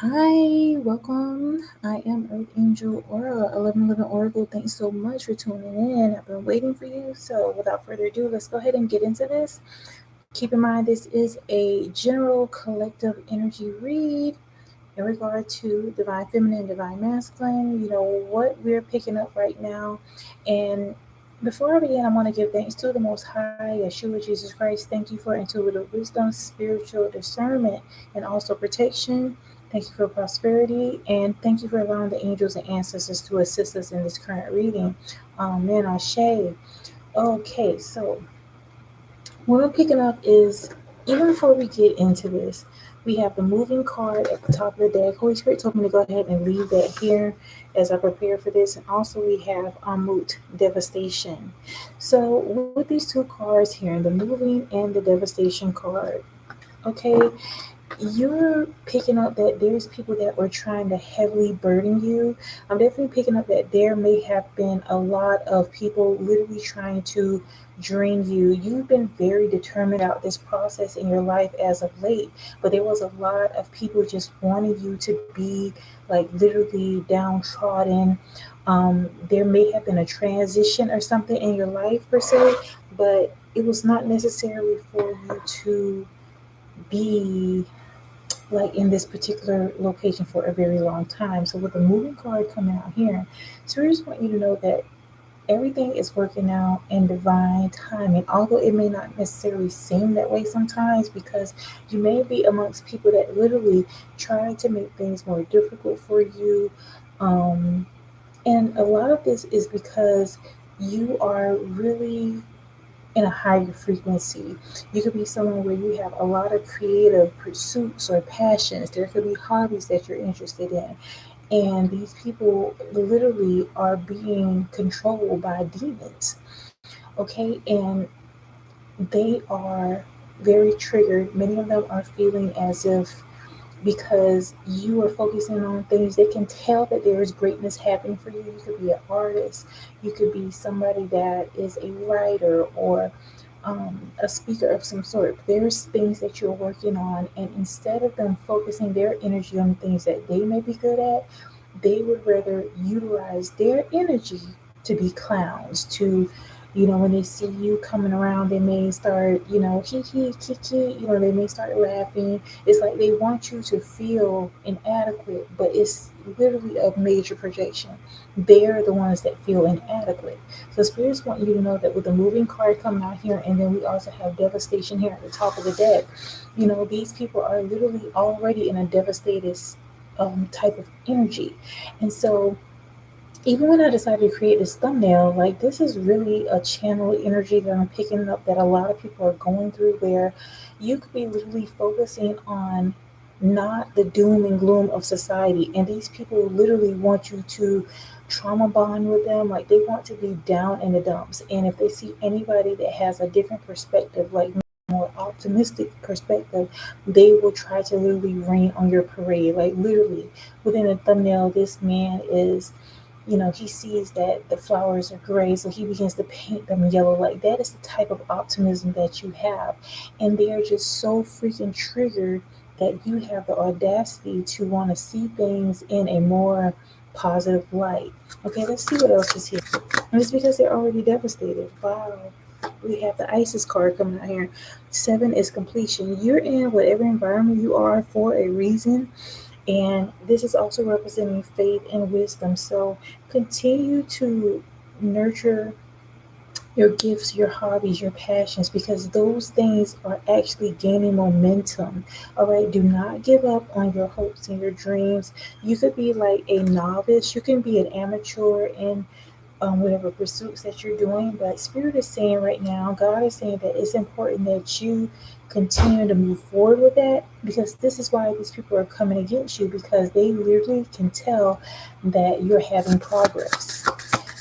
Hi, welcome. I am Earth Angel Aura, 1111 Oracle. Thanks so much for tuning in. I've been waiting for you. So, without further ado, let's go ahead and get into this. Keep in mind, this is a general collective energy read in regard to divine feminine, divine masculine, what we're picking up right now. And before I begin, I want to give thanks to the Most High, Yeshua, Jesus Christ. Thank you for intuitive wisdom, spiritual discernment, and also protection. Thank you for prosperity, and thank you for allowing the angels and ancestors to assist us in this current reading. Man, Ashe. Okay, so what I'm picking up is, even before we get into this, we have the moving card at the top of the deck. Holy Spirit told me to go ahead and leave that here as I prepare for this. And also we have Amut, devastation. So with these two cards here, the moving and the devastation card, okay, you're picking up that there's people that were trying to heavily burden you. I'm definitely picking up that there may have been a lot of people literally trying to drain you. You've been very determined out this process in your life as of late, but there was a lot of people just wanting you to be like literally downtrodden. There may have been a transition or something in your life per se, but it was not necessarily for you to be like in this particular location for a very long time. So with the moving card coming out here, so we just want you to know that everything is working out in divine timing. Although it may not necessarily seem that way sometimes, because you may be amongst people that literally try to make things more difficult for you. Um, and a lot of this is because you are really in a higher frequency. You could be someone where you have a lot of creative pursuits or passions. There could be hobbies that you're interested in. And these people literally are being controlled by demons. Okay. And they are very triggered. Many of them are feeling as if because you are focusing on things, they can tell that there is greatness happening for you. You could be an artist, you could be somebody that is a writer or a speaker of some sort. There's things that you're working on, and instead of them focusing their energy on things that they may be good at, they would rather utilize their energy to be clowns, to, when they see you coming around, they may start, hee hee, kiki, they may start laughing. It's like they want you to feel inadequate, but it's literally a major projection. They're the ones that feel inadequate. So spirits want you to know that with the moving card coming out here, and then we also have devastation here at the top of the deck, these people are literally already in a devastated type of energy. And so even when I decided to create this thumbnail, like this is really a channel energy that I'm picking up that a lot of people are going through, where you could be literally focusing on not the doom and gloom of society. And these people literally want you to trauma bond with them. Like they want to be down in the dumps. And if they see anybody that has a different perspective, like more optimistic perspective, they will try to literally rain on your parade. Like literally within a thumbnail, this man is, he sees that the flowers are gray, so he begins to paint them yellow. Like that is the type of optimism that you have. And they are just so freaking triggered that you have the audacity to want to see things in a more positive light. Okay, let's see what else is here. And it's because they're already devastated. Wow. We have the Isis card coming out here. 7 is completion. You're in whatever environment you are for a reason. And this is also representing faith and wisdom. So continue to nurture your gifts, your hobbies, your passions, because those things are actually gaining momentum. All right, do not give up on your hopes and your dreams. You could be like a novice, you can be an amateur in whatever pursuits that you're doing. But Spirit is saying right now, God is saying that it's important that you continue to move forward with that, because this is why these people are coming against you, because they literally can tell that you're having progress.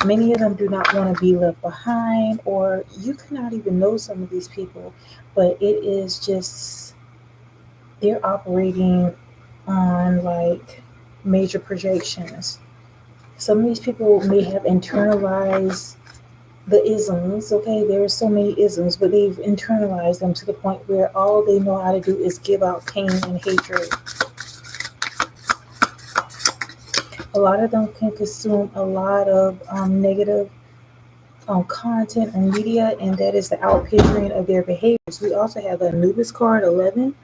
Many of them do not want to be left behind, or you cannot even know some of these people, but it is just they're operating on like major projections. Some of these people may have internalized the isms. Okay, there are so many isms, but they've internalized them to the point where all they know how to do is give out pain and hatred. A lot of them can consume a lot of negative content and media, and that is the outpicturing of their behaviors. We also have the Anubis card 11,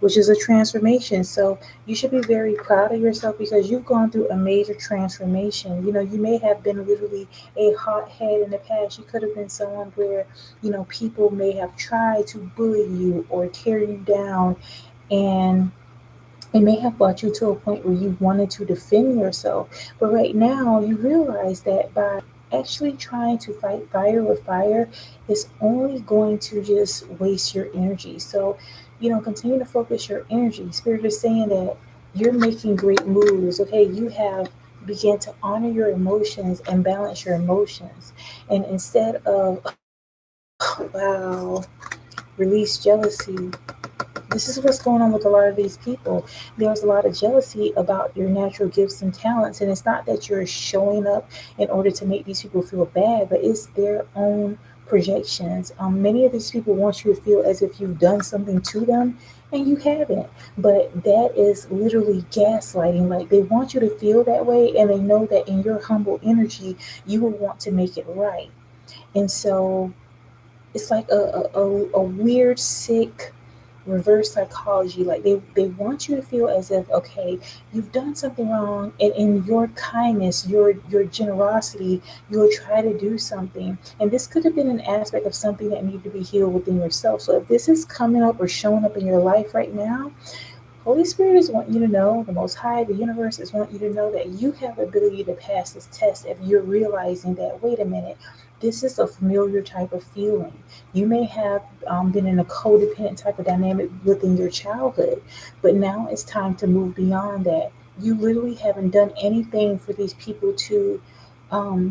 which is a transformation. So you should be very proud of yourself because you've gone through a major transformation. You may have been literally a hothead in the past. You could have been someone where, people may have tried to bully you or tear you down, and it may have brought you to a point where you wanted to defend yourself. But right now, you realize that by actually trying to fight fire with fire is only going to just waste your energy. So, continue to focus your energy. Spirit is saying that you're making great moves. Okay, you have began to honor your emotions and balance your emotions. And instead of, wow, release jealousy, this is what's going on with a lot of these people. There's a lot of jealousy about your natural gifts and talents, and it's not that you're showing up in order to make these people feel bad, but it's their own projections. Many of these people want you to feel as if you've done something to them, and you haven't. But that is literally gaslighting. Like, they want you to feel that way, and they know that in your humble energy, you will want to make it right. And so it's like a weird, sick reverse psychology. Like, they want you to feel as if, okay, you've done something wrong, and in your kindness, your generosity, you'll try to do something. And this could have been an aspect of something that needed to be healed within yourself. So if this is coming up or showing up in your life right now, Holy Spirit is wanting you to know, the Most High, the universe is wanting you to know that you have the ability to pass this test if you're realizing that, wait a minute, this is a familiar type of feeling. You may have been in a codependent type of dynamic within your childhood, but now it's time to move beyond that. You literally haven't done anything for these people to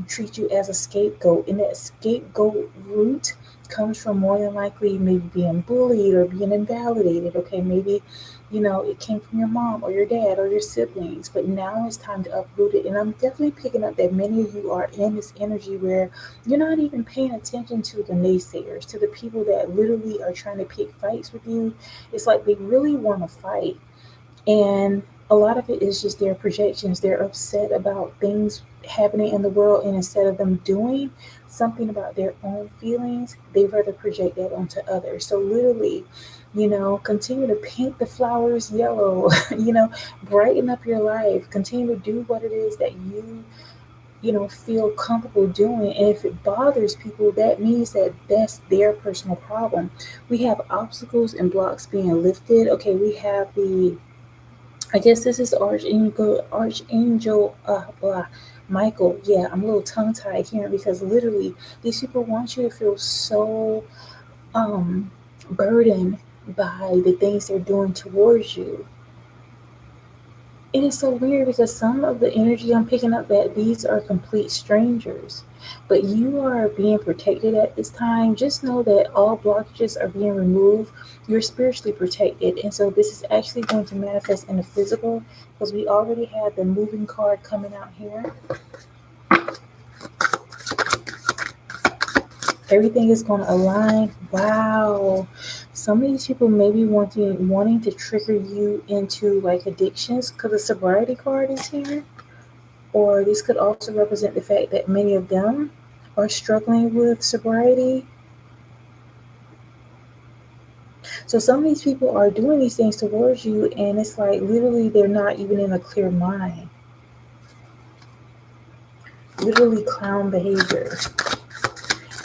treat you as a scapegoat, and that scapegoat root comes from more than likely maybe being bullied or being invalidated. Okay, maybe it came from your mom or your dad or your siblings, but now it's time to uproot it. And I'm definitely picking up that many of you are in this energy where you're not even paying attention to the naysayers, to the people that literally are trying to pick fights with you. It's like they really want to fight, and a lot of it is just their projections. They're upset about things happening in the world, and instead of them doing something about their own feelings, they rather project that onto others. So, literally, continue to paint the flowers yellow, brighten up your life, continue to do what it is that you feel comfortable doing. And if it bothers people, that means that that's their personal problem. We have obstacles and blocks being lifted. Okay, we have the, I guess this is Archangel blah, Michael. Yeah, I'm a little tongue tied here because literally these people want you to feel so um burdened by the things they're doing towards you. It is so weird because some of the energy I'm picking up that these are complete strangers, but you are being protected at this time. Just know that all blockages are being removed. You're spiritually protected, and so this is actually going to manifest in the physical because we already had the moving card coming out here. Everything is going to align. Wow. Some of these people may be wanting to trigger you into like addictions because the sobriety card is here. Or this could also represent the fact that many of them are struggling with sobriety. So some of these people are doing these things towards you, and it's like literally they're not even in a clear mind. Literally clown behavior.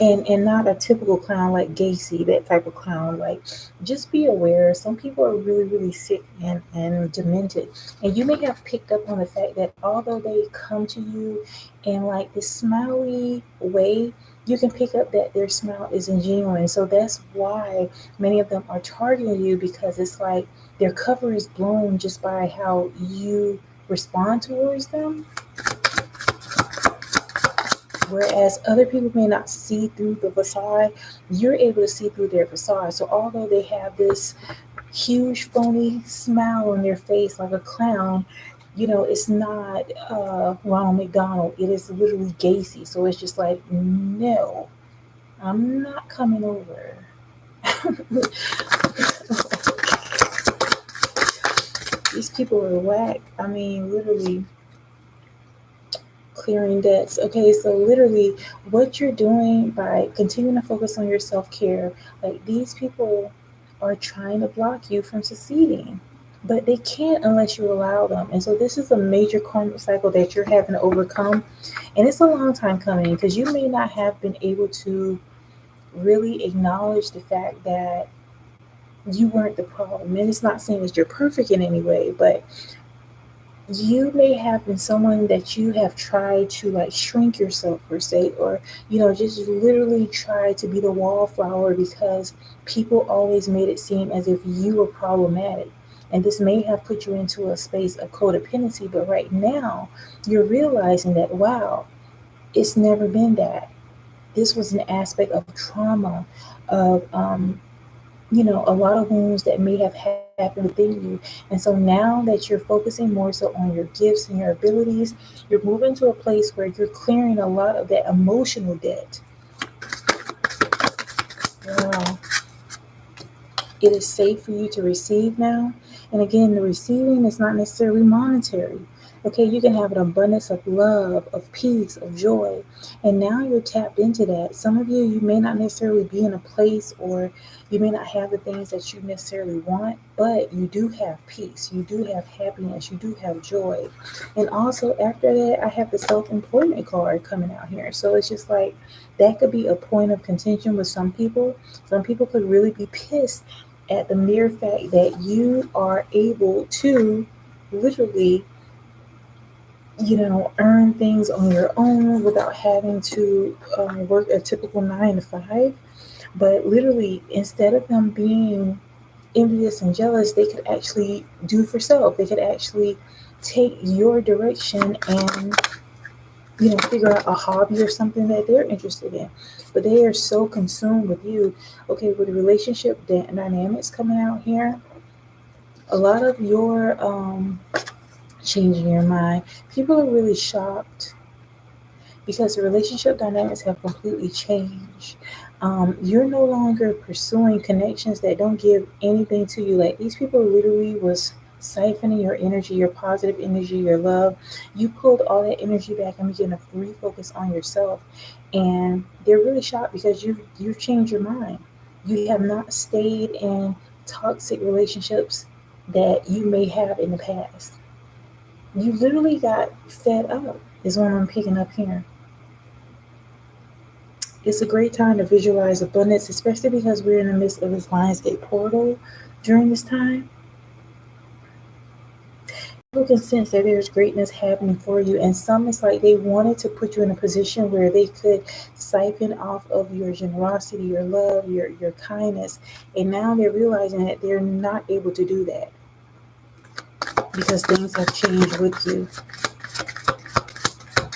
And not a typical clown like Gacy, that type of clown. Like, just be aware. Some people are really, really sick and demented. And you may have picked up on the fact that although they come to you in like this smiley way, you can pick up that their smile isn't genuine. So that's why many of them are targeting you, because it's like their cover is blown just by how you respond towards them. Whereas other people may not see through the facade, you're able to see through their facade. So although they have this huge phony smile on their face like a clown, it's not Ronald McDonald. It is literally Gacy. So it's just like, no, I'm not coming over. These people are whack. I mean, literally, clearing debts. Okay, so literally, what you're doing by continuing to focus on your self care, like these people are trying to block you from succeeding, but they can't unless you allow them. And so, this is a major karmic cycle that you're having to overcome. And it's a long time coming because you may not have been able to really acknowledge the fact that you weren't the problem. And it's not saying that you're perfect in any way, but you may have been someone that you have tried to like shrink yourself per se, or just literally try to be the wallflower because people always made it seem as if you were problematic. And this may have put you into a space of codependency, but right now you're realizing that, wow, it's never been that. This was an aspect of trauma, of a lot of wounds that may have happened within you. And so now that you're focusing more so on your gifts and your abilities, you're moving to a place where you're clearing a lot of that emotional debt. Wow. It is safe for you to receive now. And again, the receiving is not necessarily monetary. Okay, you can have an abundance of love, of peace, of joy. And now you're tapped into that. Some of you may not necessarily be in a place, or you may not have the things that you necessarily want, but you do have peace. You do have happiness. You do have joy. And also, after that, I have the self employment card coming out here. So it's just like that could be a point of contention with some people. Some people could really be pissed at the mere fact that you are able to literally, earn things on your own without having to work a typical 9 to 5. But literally, instead of them being envious and jealous, they could actually do for self. They could actually take your direction and figure out a hobby or something that they're interested in. But they are so consumed with you. Okay, with the relationship dynamics coming out here, a lot of your changing your mind, people are really shocked because the relationship dynamics have completely changed. You're no longer pursuing connections that don't give anything to you. Like these people literally was siphoning your energy, your positive energy, your love. You pulled all that energy back and began to refocus on yourself. And they're really shocked because you've changed your mind. You have not stayed in toxic relationships that you may have in the past. You literally got fed up, is what I'm picking up here. It's a great time to visualize abundance, especially because we're in the midst of this Lionsgate portal during this time. People can sense that there's greatness happening for you, and some it's like they wanted to put you in a position where they could siphon off of your generosity, your love, your kindness, and now they're realizing that they're not able to do that because things have changed with you.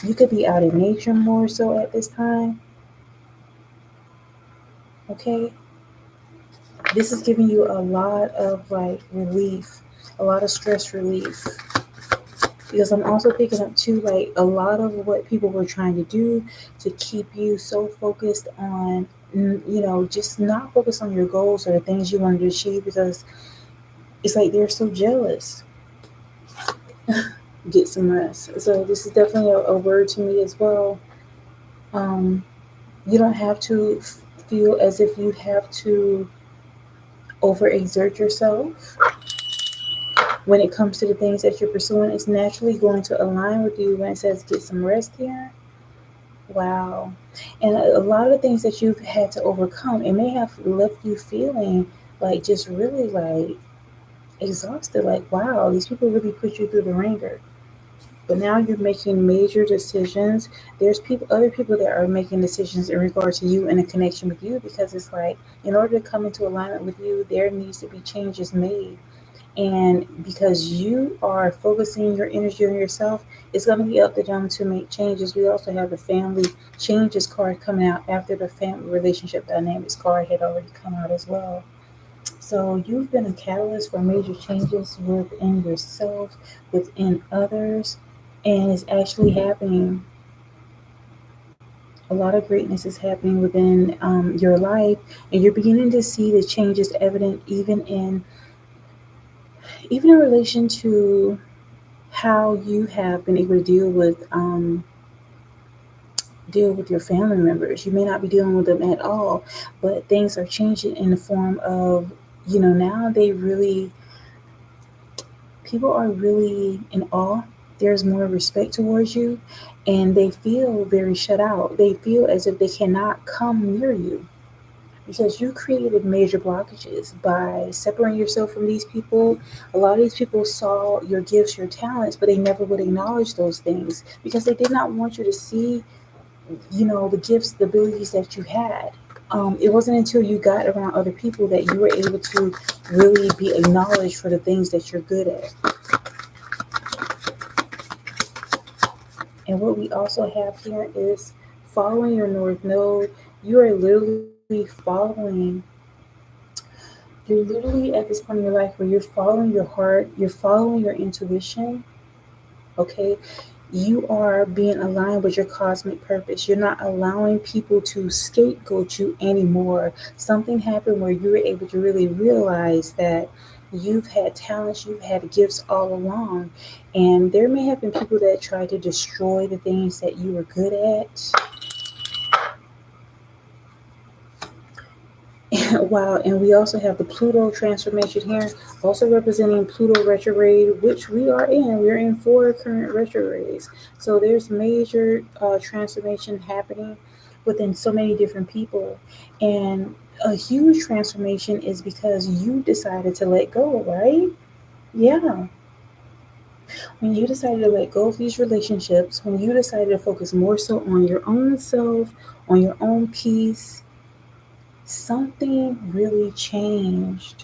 You could be out in nature more so at this time. Okay, this is giving you a lot of like relief, a lot of stress relief. Because I'm also picking up too, like a lot of what people were trying to do to keep you so focused on, just not focus on your goals or the things you wanted to achieve, because it's like they're so jealous. Get some rest. So this is definitely a word to me as well. Um, you don't have to feel as if you have to overexert yourself when it comes to the things that you're pursuing. It's naturally going to align with you when it says get some rest here. Wow. And a lot of the things that you've had to overcome, it may have left you feeling like just really like exhausted. Like, wow, these people really put you through the ringer. But now you're making major decisions. There's other people that are making decisions in regard to you and a connection with you, because it's like in order to come into alignment with you, there needs to be changes made. And because you are focusing your energy on yourself, it's going to be up to them to make changes. We also have the family changes card coming out after the family relationship dynamics card had already come out as well. So you've been a catalyst for major changes within yourself, within others, and it's actually happening. A lot of greatness is happening within your life, and you're beginning to see the changes evident even in relation to how you have been able to deal with deal with your family members. You may not be dealing with them at all, but things are changing in the form of, now people are really in awe. There's more respect towards you, and they feel very shut out. They feel as if they cannot come near you because you created major blockages by separating yourself from these people. A lot of these people saw your gifts, your talents, but they never would acknowledge those things because they did not want you to see, the gifts, the abilities that you had. It wasn't until you got around other people that you were able to really be acknowledged for the things that you're good at. And what we also have here is following your North Node. You are literally you're literally at this point in your life where you're following your heart, you're following your intuition, okay? You are being aligned with your cosmic purpose. You're not allowing people to scapegoat you anymore. Something happened where you were able to really realize that you've had talents, you've had gifts all along. And there may have been people that tried to destroy the things that you were good at. Wow, and we also have the Pluto transformation here, also representing Pluto retrograde, which we are in. We're in four current retrogrades. So there's major transformation happening within so many different people. And a huge transformation is because you decided to let go, right? Yeah. When you decided to let go of these relationships, when you decided to focus more so on your own self, on your own peace, something really changed.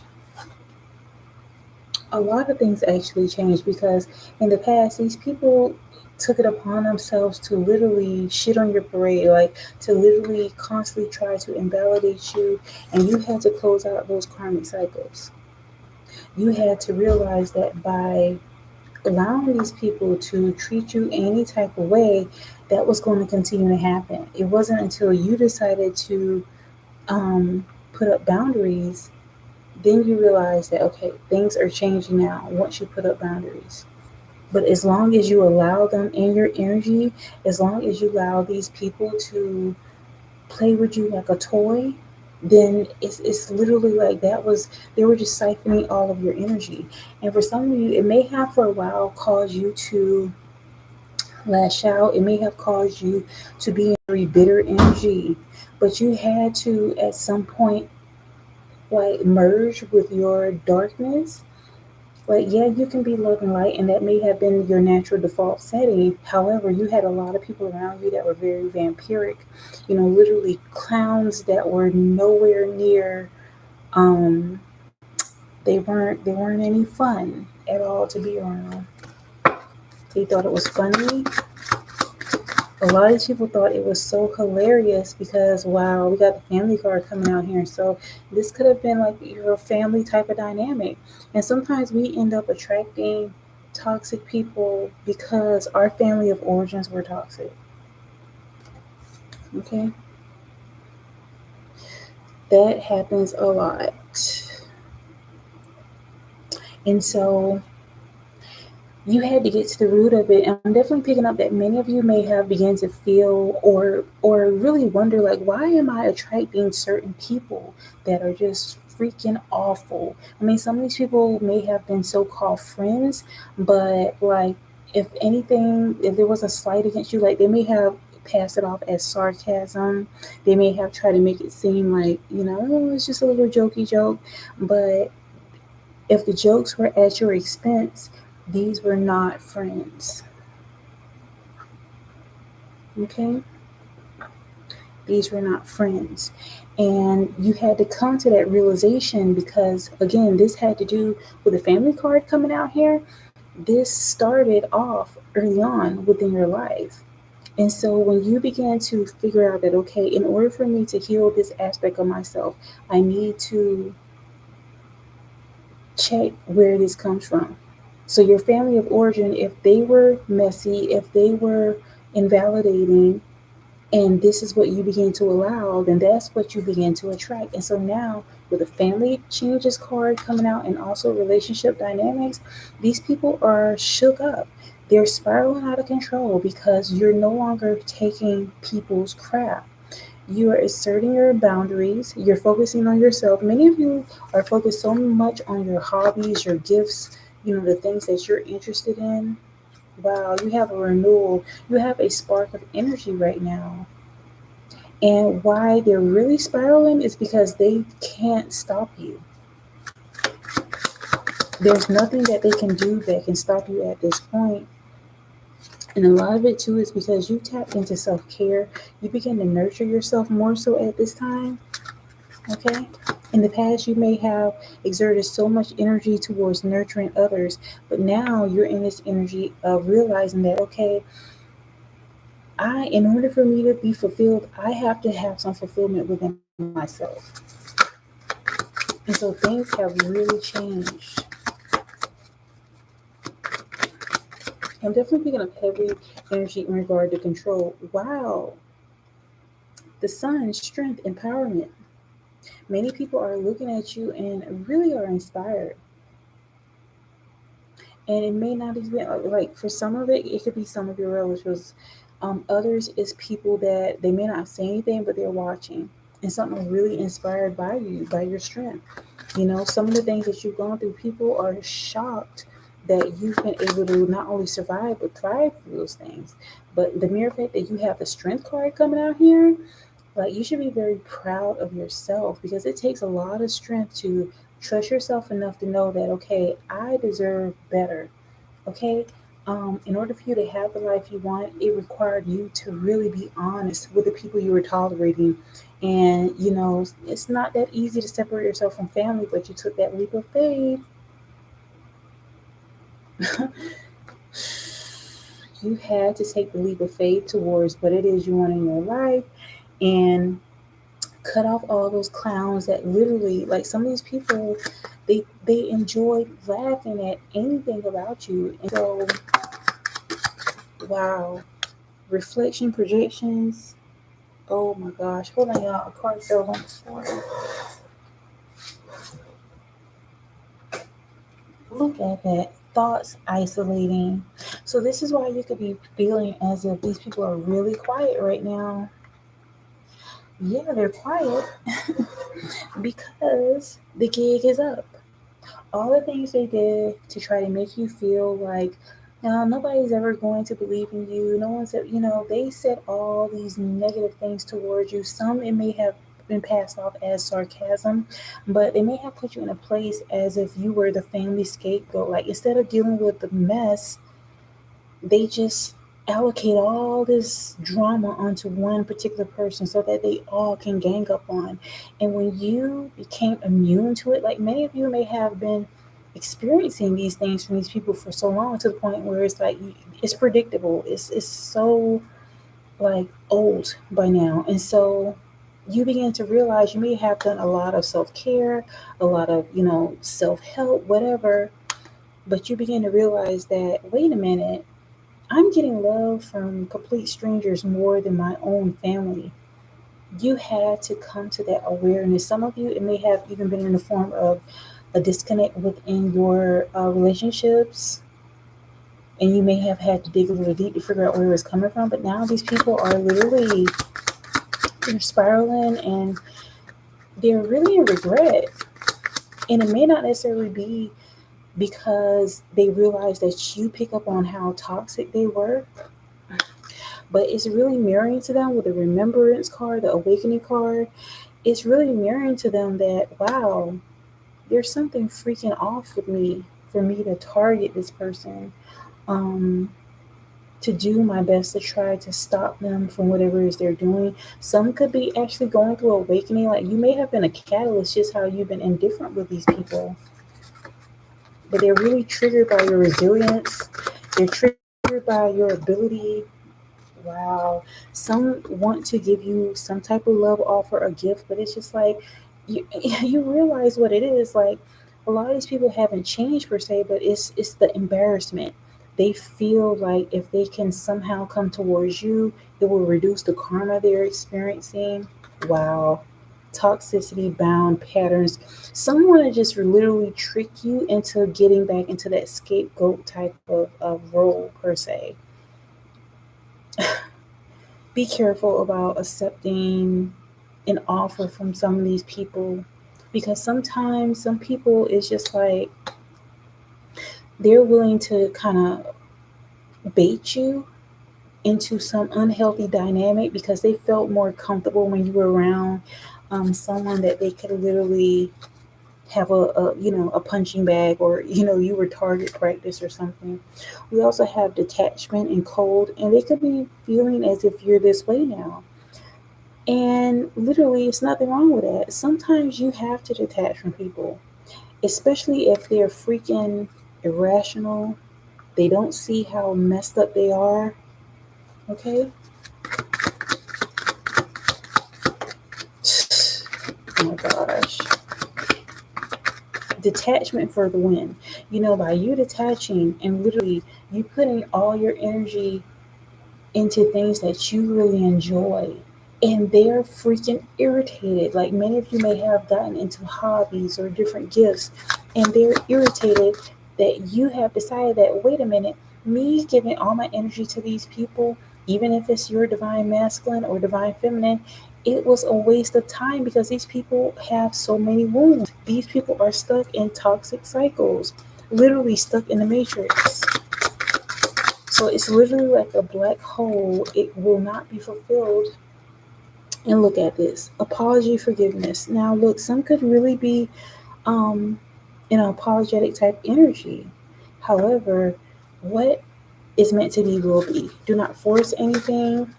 A lot of things actually changed because in the past, these people took it upon themselves to literally shit on your parade, like to literally constantly try to invalidate you, and you had to close out those karmic cycles. You had to realize that by allowing these people to treat you any type of way, that was going to continue to happen. It wasn't until you decided to put up boundaries, then you realize that, okay, things are changing now once you put up boundaries. But as long as you allow them in your energy, as long as you allow these people to play with you like a toy, then it's literally like that was they were just siphoning all of your energy. And for some of you, it may have for a while caused you to lash out. It may have caused you to be in very bitter energy, but you had to at some point like merge with your darkness. Like, yeah, you can be love and light, and that may have been your natural default setting. However, you had a lot of people around you that were very vampiric, literally clowns that were nowhere near. Um, they weren't any fun at all to be around. They thought it was funny. A lot of these people thought it was so hilarious because wow, we got the family card coming out here. So this could have been like your family type of dynamic. And sometimes we end up attracting toxic people because our family of origins were toxic. Okay? That happens a lot. And so you had to get to the root of it. And I'm definitely picking up that many of you may have begun to feel or really wonder like, why am I attracting certain people that are just freaking awful? I mean, some of these people may have been so-called friends, but like if anything, if there was a slight against you, like they may have passed it off as sarcasm. They may have tried to make it seem like, oh, it's just a little jokey joke. But if the jokes were at your expense, these were not friends. Okay? These were not friends. And you had to come to that realization because, again, this had to do with the family card coming out here. This started off early on within your life. And so when you began to figure out that, okay, in order for me to heal this aspect of myself, I need to check where this comes from. So your family of origin, if they were messy, if they were invalidating, and this is what you begin to allow, then that's what you begin to attract. And so now with the family changes card coming out and also relationship dynamics, these people are shook up. They're spiraling out of control because you're no longer taking people's crap. You are asserting your boundaries. You're focusing on yourself. Many of you are focused so much on your hobbies, your gifts, the things that you're interested in. Wow, you have a renewal. You have a spark of energy right now. And why they're really spiraling is because they can't stop you. There's nothing that they can do that can stop you at this point. And a lot of it too is because you tapped into self care. You begin to nurture yourself more so at this time. Okay? In the past, you may have exerted so much energy towards nurturing others, but now you're in this energy of realizing that, okay, in order for me to be fulfilled, I have to have some fulfillment within myself. And so things have really changed. I'm definitely picking up heavy energy in regard to control. Wow. The sun, strength, empowerment. Many people are looking at you and really are inspired. And it may not even, like, for some of it, it could be some of your relatives. Others is people that they may not say anything, but they're watching. And something really inspired by you, by your strength. Some of the things that you've gone through, people are shocked that you've been able to not only survive, but thrive through those things. But the mere fact that you have the strength card coming out here, like, you should be very proud of yourself because it takes a lot of strength to trust yourself enough to know that, okay, I deserve better. Okay. In order for you to have the life you want, it required you to really be honest with the people you were tolerating. And, it's not that easy to separate yourself from family, but you took that leap of faith. You had to take the leap of faith towards what it is you want in your life and cut off all those clowns that literally, like, some of these people, they enjoy laughing at anything about you. And so, wow, reflection, projections. Oh my gosh, hold on, y'all. A card fell on the floor. Look at that. Thoughts isolating. So this is why you could be feeling as if these people are really quiet right now. Yeah, they're quiet because the gig is up. All the things they did to try to make you feel like, now nobody's ever going to believe in you. No one's, they said all these negative things towards you. Some it may have been passed off as sarcasm, but they may have put you in a place as if you were the family scapegoat. Like, instead of dealing with the mess, they just allocate all this drama onto one particular person so that they all can gang up on. And when you became immune to it, like, many of you may have been experiencing these things from these people for so long, to the point where it's like it's predictable. It's so, like, old by now. And so you begin to realize you may have done a lot of self-care, a lot of, self-help, whatever, but you begin to realize that, wait a minute, I'm getting love from complete strangers more than my own family. You had to come to that awareness. Some of you, it may have even been in the form of a disconnect within your relationships, and you may have had to dig a little deep to figure out where it was coming from. But now these people are literally, they're spiraling, and they're really in regret. And it may not necessarily be because they realize that you pick up on how toxic they were, but it's really mirroring to them with the remembrance card, the awakening card. It's really mirroring to them that, wow, there's something freaking off with me for me to target this person, um, to do my best to try to stop them from whatever it is they're doing. Some could be actually going through awakening. Like, you may have been a catalyst, just how you've been indifferent with these people. But they're really triggered by your resilience. They're triggered by your ability. Wow. Some want to give you some type of love offer, a gift, but it's just like, you realize what it is. Like, a lot of these people haven't changed per se, but it's the embarrassment. They feel like if they can somehow come towards you, it will reduce the karma they're experiencing. Wow. toxicity bound patterns. Some want to just literally trick you into getting back into that scapegoat type of role, per se. Be careful about accepting an offer from some of these people, because sometimes some people is just like they're willing to kind of bait you into some unhealthy dynamic because they felt more comfortable when you were around someone that they could literally have a punching bag, or you were target practice or something. We also have detachment and cold, and they could be feeling as if you're this way now. And literally, it's nothing wrong with that. Sometimes you have to detach from people, especially if they're freaking irrational. They don't see how messed up they are. Okay? Oh my gosh. Detachment for the win. By you detaching and literally you putting all your energy into things that you really enjoy, and they're freaking irritated. Like, many of you may have gotten into hobbies or different gifts, and they're irritated that you have decided that, wait a minute, me giving all my energy to these people, even if it's your divine masculine or divine feminine, it was a waste of time because these people have so many wounds. These people are stuck in toxic cycles, literally stuck in the matrix. So it's literally like a black hole. It will not be fulfilled. And look at this: apology, forgiveness. Now, look, some could really be um, apologetic type energy. However, what is meant to be will be. Do not force anything.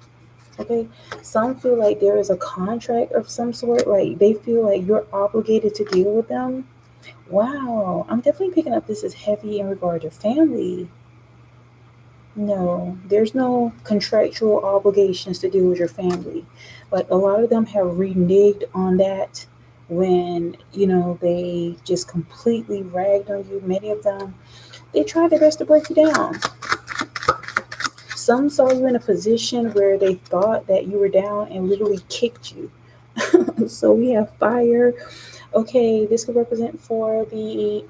Okay. Some feel like there is a contract of some sort. Like, they feel like you're obligated to deal with them. Wow. I'm definitely picking up this as heavy in regard to family. No, there's no contractual obligations to deal with your family. Like, a lot of them have reneged on that when, they just completely ragged on you. Many of them, they tried their best to break you down. Some saw you in a position where they thought that you were down and literally kicked you. So we have fire. Okay, this could represent for the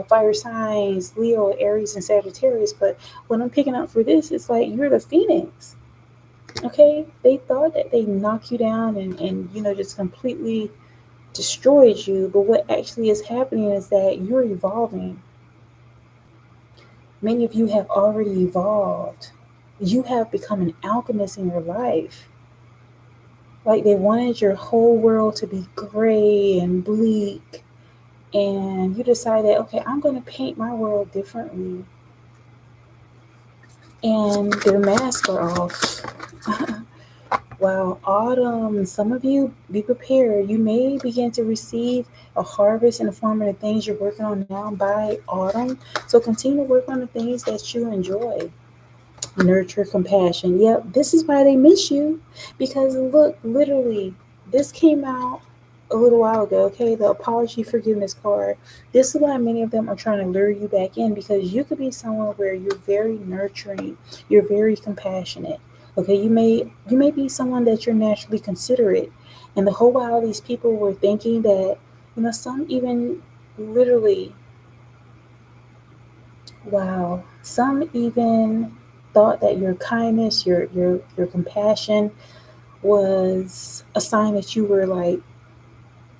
fire signs, Leo, Aries, and Sagittarius. But what I'm picking up for this, it's like you're the phoenix. Okay, they thought that they knocked you down and just completely destroyed you. But what actually is happening is that you're evolving. Many of you have already evolved. You have become an alchemist in your life. Like, they wanted your whole world to be gray and bleak, and you decided, okay, I'm going to paint my world differently, and their masks are off. Wow, autumn. Some of you, be prepared. You may begin to receive a harvest in the form of the things you're working on now by autumn. So continue to work on the things that you enjoy. Nurture, compassion. Yep, this is why they miss you. Because look, literally, this came out a little while ago, okay? The apology forgiveness card. This is why many of them are trying to lure you back in, because you could be someone where you're very nurturing, you're very compassionate. Okay, you may be someone that you're naturally considerate. And the whole while these people were thinking that, some even literally, wow, some even thought that your kindness, your compassion was a sign that you were like,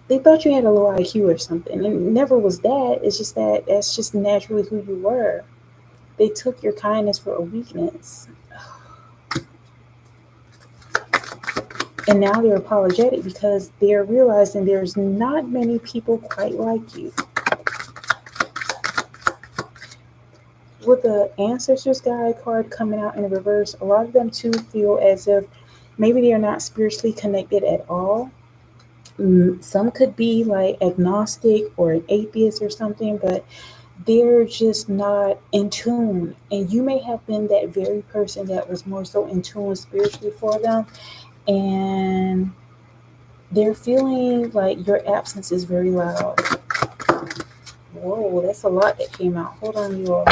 they thought you had a low IQ or something. It never was that. It's just that that's just naturally who you were. They took your kindness for a weakness. And now they're apologetic because they're realizing there's not many people quite like you. With the Ancestors Guide card coming out in the reverse, a lot of them too feel as if maybe they're not spiritually connected at all. Some could be like agnostic or an atheist or something, but they're just not in tune. And you may have been that very person that was more so in tune spiritually for them. And they're feeling like your absence is very loud. Whoa, that's a lot that came out. Hold on, you all.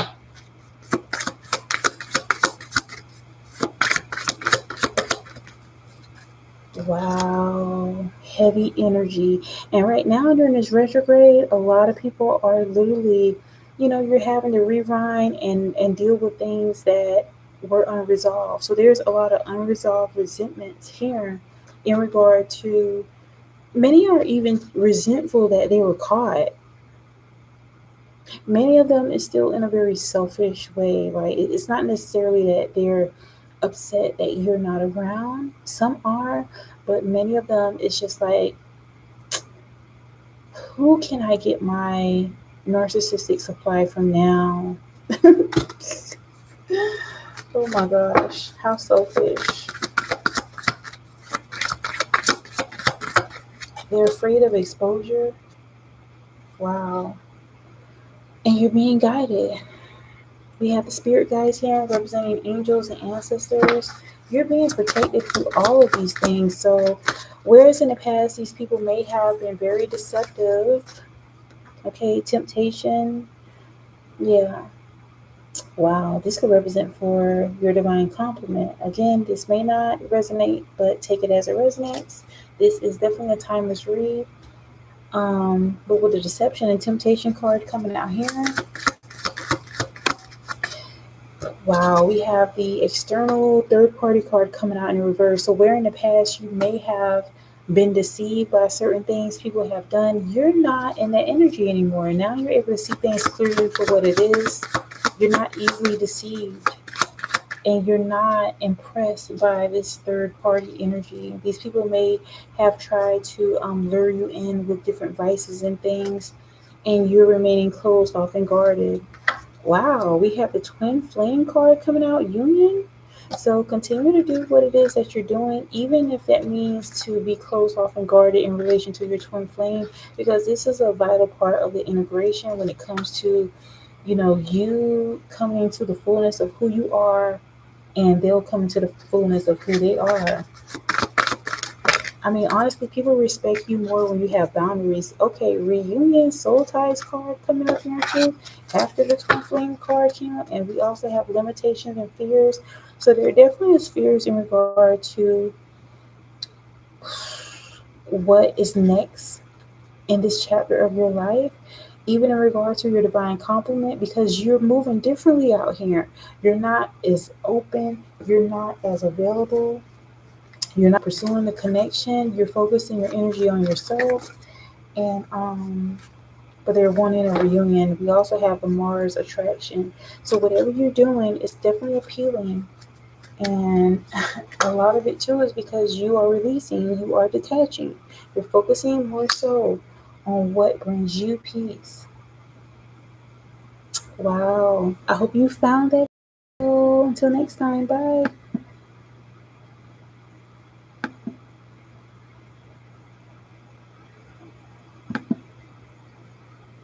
Wow. heavy energy. And right now during this retrograde, a lot of people are literally, you're having to rewind and deal with things that were unresolved. So there's a lot of unresolved resentments here in regard to, many are even resentful that they were caught. Many of them is still in a very selfish way, right? It's not necessarily that they're upset that you're not around. Some are, but many of them it's just like, who can I get my narcissistic supply from now? Oh my gosh, how selfish. They're afraid of exposure. Wow. And you're being guided. We have the spirit guides here representing angels and ancestors. You're being protected through all of these things. So, whereas in the past, these people may have been very deceptive, okay, temptation, yeah. Wow, this could represent for your divine compliment. Again, this may not resonate, but take it as it resonates. This is definitely a timeless read. But with the deception and temptation card coming out here, wow, we have the external third party card coming out in reverse. So, where in the past you may have been deceived by certain things people have done, you're not in that energy anymore. Now you're able to see things clearly for what it is. You're not easily deceived, and you're not impressed by this third party energy. These people may have tried to lure you in with different vices and things, and you're remaining closed off and guarded. Wow, we have the twin flame card coming out, union. So continue to do what it is that you're doing, even if that means to be closed off and guarded in relation to your twin flame, because this is a vital part of the integration when it comes to, you coming into the fullness of who you are, and they'll come into the fullness of who they are. I mean, honestly, people respect you more when you have boundaries. Okay, reunion, soul ties card coming up here too. After the twin flame card came up, and we also have limitations and fears. So there definitely is fears in regard to what is next in this chapter of your life, even in regard to your divine compliment, because you're moving differently out here. You're not as open, you're not as available, you're not pursuing the connection, you're focusing your energy on yourself. And but they're wanting a reunion. We also have the Mars attraction. So whatever you're doing is definitely appealing. And a lot of it too is because you are releasing, you are detaching. You're focusing more so on what brings you peace. Wow. I hope you found that. Until next time. Bye.